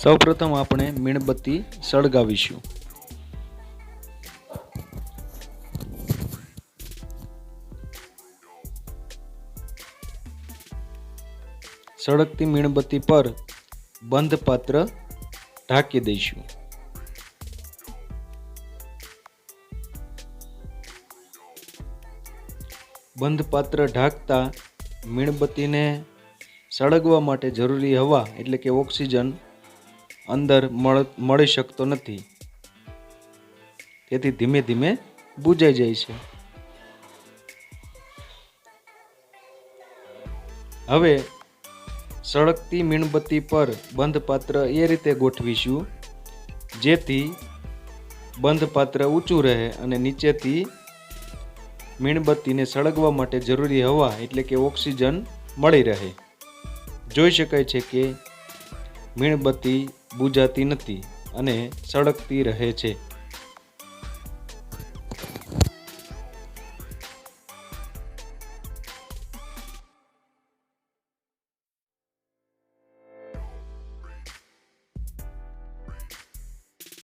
સૌપ્રથમ આપણે મીણબત્તી સળગાવીશું। સળગતી મીણબત્તી પર બંધ પાત્ર ઢાંકી દઈશું। બંધ પાત્ર ઢાંકતા મીણબત્તીને સળગવા માટે જરૂરી હવા એટલે કે ઓક્સિજન અંદર મળી શકતો નથી, તેથી ધીમે ધીમે બુઝાઈ જાય છે। હવે સળગતી મીણબત્તી પર બંધ પાત્ર એ રીતે ગોઠવીશું જેથી બંધ પાત્ર ઊંચું રહે અને નીચેથી મીણબત્તીને સળગવા માટે જરૂરી હવા એટલે કે ઓક્સિજન મળી રહે। જોઈ શકાય છે કે મીણબત્તી બુઝાતી નથી અને સળગતી રહે છે।